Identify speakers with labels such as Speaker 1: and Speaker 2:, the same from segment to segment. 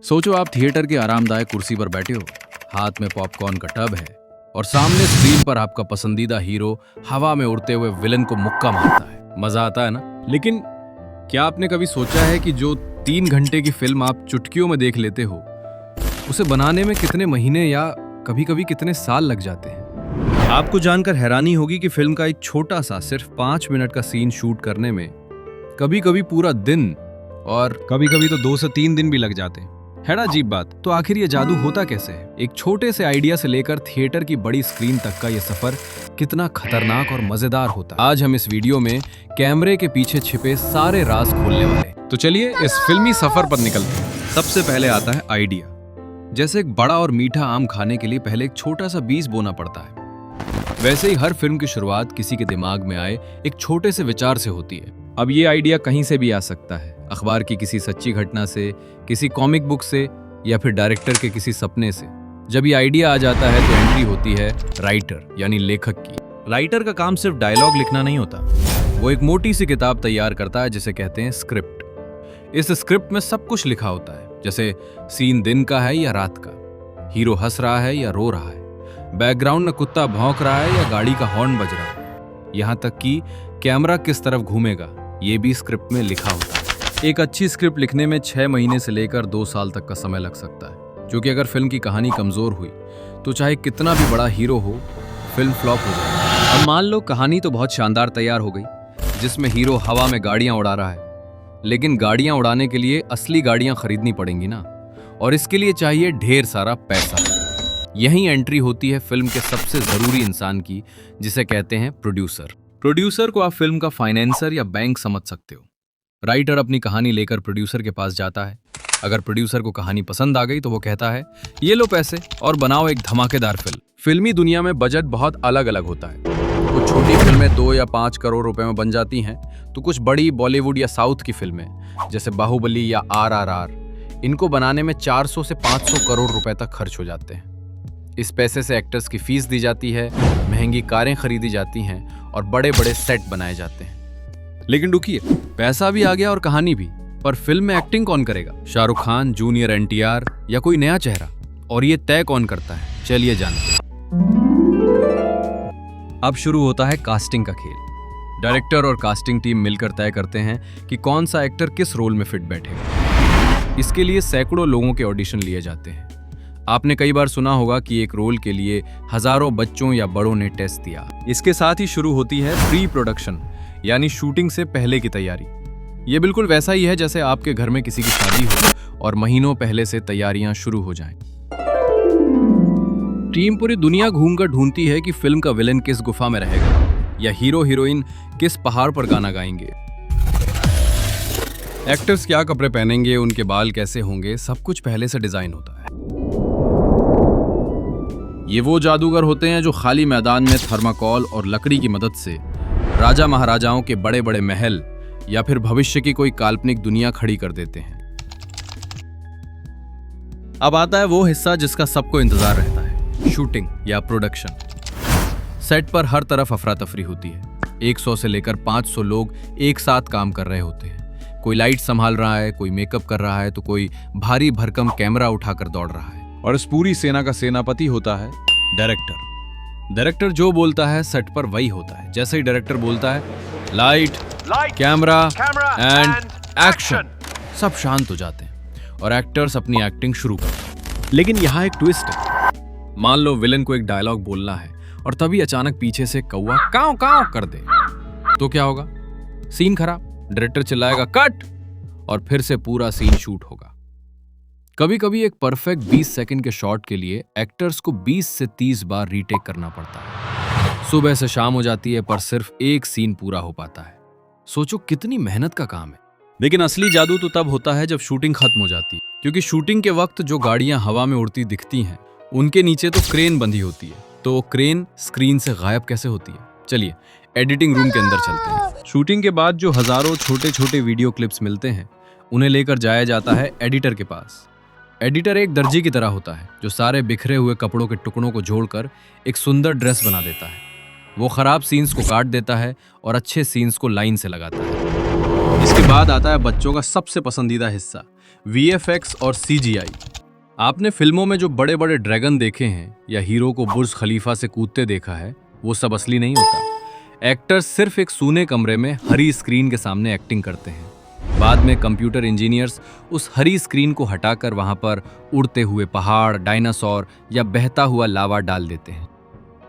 Speaker 1: सोचो आप थिएटर के आरामदायक कुर्सी पर बैठे हो, हाथ में पॉपकॉर्न का टब है और सामने स्क्रीन पर आपका पसंदीदा हीरो हवा में उड़ते हुए विलन को मुक्का मारता है। मजा आता है ना? लेकिन क्या आपने कभी सोचा है कि जो 3 घंटे की फिल्म आप चुटकियों में देख लेते हो, उसे बनाने में कितने महीने या कभी-कभी कितने साल लग जाते हैं? आपको जानकर हैरानी होगी कि फिल्म का एक छोटा सा सिर्फ 5 मिनट का सीन शूट करने में कभी-कभी पूरा दिन और कभी-कभी तो 2 से 3 दिन भी लग जाते हैं। है ना अजीब बात? तो आखिर ये जादू होता कैसे है? एक छोटे से आइडिया से लेकर थिएटर की बड़ी स्क्रीन तक का ये सफर कितना खतरनाक और मजेदार होता है। आज हम इस वीडियो में कैमरे के पीछे छिपे सारे राज खोलने वाले हैं। तो चलिए इस फिल्मी सफर पर निकलते हैं। सबसे पहले आता है आइडिया। जैसे एक बड़ा और मीठा आम खाने के लिए पहले एक छोटा सा बीज बोना पड़ता है, वैसे ही हर फिल्म की शुरुआत किसी के दिमाग में आए एक छोटे से विचार से होती है। अब ये आइडिया कहीं से भी आ सकता है, अखबार की किसी सच्ची घटना से, किसी कॉमिक बुक से या फिर डायरेक्टर के किसी सपने से। जब ये आइडिया आ जाता है तो एंट्री होती है राइटर यानी लेखक की। राइटर का काम सिर्फ डायलॉग लिखना नहीं होता, वो एक मोटी सी किताब तैयार करता है जिसे कहते हैं स्क्रिप्ट। इस स्क्रिप्ट में सब कुछ लिखा होता है, जैसे सीन दिन का है या रात का, हीरो हंस रहा है या रो रहा है, बैकग्राउंड में कुत्ता भौंक रहा है या गाड़ी का हॉर्न बज रहा है, यहाँ तक कि कैमरा किस तरफ घूमेगा ये भी स्क्रिप्ट में लिखा होता है। एक अच्छी स्क्रिप्ट लिखने में 6 महीने से लेकर 2 साल तक का समय लग सकता है, क्योंकि अगर फिल्म की कहानी कमजोर हुई तो चाहे कितना भी बड़ा हीरो हो, फिल्म फ्लॉप हो जाए। अब मान लो कहानी तो बहुत शानदार तैयार हो गई, जिसमें हीरो हवा में गाड़ियां उड़ा रहा है, लेकिन गाड़ियां उड़ाने के लिए असली गाड़ियां खरीदनी पड़ेंगी ना, और इसके लिए चाहिए ढेर सारा पैसा। यही एंट्री होती है फिल्म के सबसे जरूरी इंसान की, जिसे कहते हैं प्रोड्यूसर। प्रोड्यूसर को आप फिल्म का फाइनेंसर या बैंक समझ सकते हो। राइटर अपनी कहानी लेकर प्रोड्यूसर के पास जाता है। अगर प्रोड्यूसर को कहानी पसंद आ गई तो वो कहता है, ये लो पैसे और बनाओ एक धमाकेदार फिल्म। फिल्मी दुनिया में बजट बहुत अलग अलग होता है। कुछ छोटी फिल्में 2 या 5 करोड़ रुपए में बन जाती हैं, तो कुछ बड़ी बॉलीवुड या साउथ की फिल्में जैसे बाहुबली या RRR, इनको बनाने में 400 से 500 करोड़ रुपए तक खर्च हो जाते हैं। इस पैसे से एक्टर्स की फीस दी जाती है, महंगी कारें खरीदी जाती हैं और बड़े बड़े सेट बनाए जाते हैं। लेकिन रुकिए, पैसा भी आ गया और कहानी भी, पर फिल्म में एक्टिंग कौन करेगा? शाहरुख खान, जूनियर NTR या कोई नया चेहरा? और ये तय कौन करता है? चलिए जानते हैं। अब शुरू होता है कास्टिंग का खेल। डायरेक्टर और कास्टिंग टीम मिलकर तय करते हैं कि कौन सा एक्टर किस रोल में फिट बैठेगा। इसके लिए सैकड़ों लोगों के ऑडिशन लिए जाते हैं। आपने कई बार सुना होगा कि एक रोल के लिए हजारों बच्चों या बड़ों ने टेस्ट दिया। इसके साथ ही शुरू होती है प्री प्रोडक्शन, यानी शूटिंग से पहले की तैयारी। ये बिल्कुल वैसा ही है जैसे आपके घर में किसी की शादी हो और महीनों पहले से तैयारियां शुरू हो जाएं। टीम पूरी दुनिया घूमकर ढूंढती है कि फिल्म का विलेन किस गुफा में रहेगा या हीरो हीरोइन किस पहाड़ पर गाना गाएंगे। एक्टर्स क्या कपड़े पहनेंगे, उनके बाल कैसे होंगे, सब कुछ पहले से डिजाइन होता है। ये वो जादूगर होते हैं जो खाली मैदान में थर्माकोल और लकड़ी की मदद से राजा महाराजाओं के बड़े बड़े महल या फिर भविष्य की कोई काल्पनिक दुनिया खड़ी कर देते हैं। अब आता है वो हिस्सा जिसका सबको इंतजार रहता है, शूटिंग या प्रोडक्शन। सेट पर हर तरफ अफरा तफरी होती है। 100 से लेकर 500 लोग एक साथ काम कर रहे होते हैं। कोई लाइट संभाल रहा है, कोई मेकअप कर रहा है, तो कोई भारी भरकम कैमरा उठाकर दौड़ रहा है। और इस पूरी सेना का सेनापति होता है डायरेक्टर। डायरेक्टर जो बोलता है सेट पर वही होता है। जैसे ही डायरेक्टर बोलता है लाइट, कैमरा एंड एक्शन, सब शांत हो जाते हैं और एक्टर्स अपनी एक्टिंग शुरू करते हैं। लेकिन यहाँ एक ट्विस्ट है। मान लो विलन को एक डायलॉग बोलना है और तभी अचानक पीछे से कौवा काव काव कर दे, तो क्या होगा? सीन खराब। डायरेक्टर चिल्लाएगा कट और फिर से पूरा सीन शूट होगा। कभी कभी एक परफेक्ट 20 सेकंड के शॉट के लिए एक्टर्स को 20 से 30 बार रीटेक करना पड़ता है। सुबह से शाम हो जाती है पर सिर्फ एक सीन पूरा हो पाता है। सोचो कितनी मेहनत का काम है। लेकिन असली जादू तो तब होता है जब शूटिंग खत्म हो जाती है, क्योंकि शूटिंग के वक्त जो गाड़ियां हवा में उड़ती दिखती हैं, उनके नीचे तो क्रेन बंधी होती है। तो क्रेन स्क्रीन से गायब कैसे होती है? चलिए एडिटिंग रूम के अंदर चलते हैं। शूटिंग के बाद जो हजारों छोटे छोटे वीडियो क्लिप्स मिलते हैं, उन्हें लेकर जाया जाता है एडिटर के पास। एडिटर एक दर्जी की तरह होता है जो सारे बिखरे हुए कपड़ों के टुकड़ों को जोड़कर एक सुंदर ड्रेस बना देता है। वो खराब सीन्स को काट देता है और अच्छे सीन्स को लाइन से लगाता है। इसके बाद आता है बच्चों का सबसे पसंदीदा हिस्सा, VFX और CGI। आपने फिल्मों में जो बड़े बड़े ड्रैगन देखे हैं या हीरो को बुर्ज खलीफा से कूदते देखा है, वो सब असली नहीं होता। एक्टर्स सिर्फ एक सूने कमरे में हरी स्क्रीन के सामने एक्टिंग करते हैं। बाद में कंप्यूटर इंजीनियर्स उस हरी स्क्रीन को हटाकर वहां पर उड़ते हुए पहाड़, डायनासोर या बहता हुआ लावा डाल देते हैं।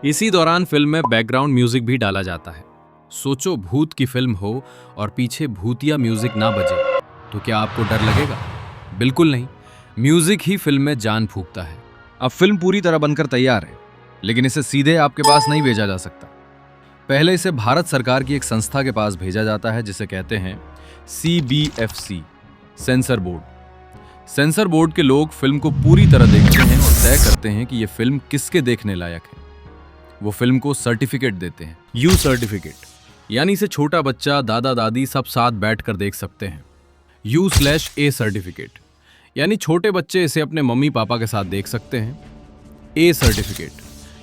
Speaker 1: इसी दौरान फिल्म में बैकग्राउंड म्यूजिक भी डाला जाता है। सोचो भूत की फिल्म हो और पीछे भूतिया म्यूजिक ना बजे, तो क्या आपको डर लगेगा? बिल्कुल नहीं। म्यूजिक ही फिल्म में जान फूंकता है। अब फिल्म पूरी तरह बनकर तैयार है, लेकिन इसे सीधे आपके पास नहीं भेजा जा सकता। पहले इसे भारत सरकार की एक संस्था के पास भेजा जाता है, जिसे कहते हैं CBFC, sensor board. Sensor board के लोग फिल्म को पूरी तरह देखते हैं और तय करते हैं कि यह फिल्म किसके देखने लायक है। वो फिल्म को सर्टिफिकेट देते हैं, U सर्टिफिकेट, यानी इसे छोटा बच्चा, दादा दादी सब साथ बैठकर देख सकते हैं। U/A सर्टिफिकेट, यानी छोटे बच्चे इसे अपने मम्मी पापा के साथ देख सकते हैं। A सर्टिफिकेट,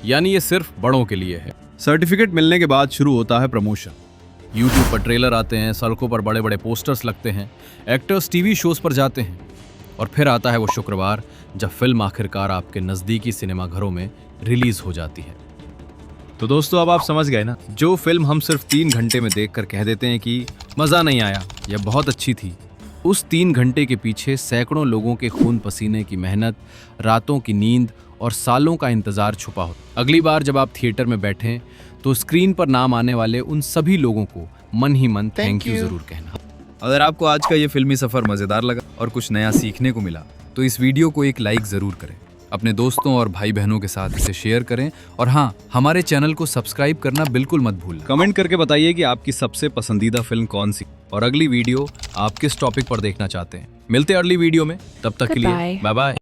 Speaker 1: यानी ये सिर्फ बड़ों के लिए है। सर्टिफिकेट मिलने के बाद शुरू होता है प्रमोशन। YouTube पर ट्रेलर आते हैं, सड़कों पर बड़े बड़े पोस्टर्स लगते हैं, एक्टर्स TV शोज पर जाते हैं, और फिर आता है वो शुक्रवार जब फिल्म आखिरकार आपके नजदीकी सिनेमा घरों में रिलीज हो जाती है। तो दोस्तों, अब आप समझ गए ना, जो फिल्म हम सिर्फ 3 घंटे में देखकर कह देते हैं कि मजा नहीं आया या बहुत अच्छी थी, उस 3 घंटे के पीछे सैकड़ों लोगों के खून पसीने की मेहनत, रातों की नींद और सालों का इंतजार छुपा हो। अगली बार जब आप थिएटर में बैठें तो स्क्रीन पर नाम आने वाले उन सभी लोगों को मन ही मन थैंक यू जरूर कहना।
Speaker 2: अगर आपको आज का ये फिल्मी सफर मजेदार लगा और कुछ नया सीखने को मिला, तो इस वीडियो को एक लाइक जरूर करें, अपने दोस्तों और भाई बहनों के साथ इसे शेयर करें, और हाँ, हमारे चैनल को सब्सक्राइब करना बिल्कुल मत भूलें।
Speaker 1: कमेंट करके बताइए कि आपकी सबसे पसंदीदा फिल्म कौन सी और अगली वीडियो आप किस टॉपिक पर देखना चाहते हैं। मिलते हैं अगली वीडियो में, तब तक के लिए बाय बाय।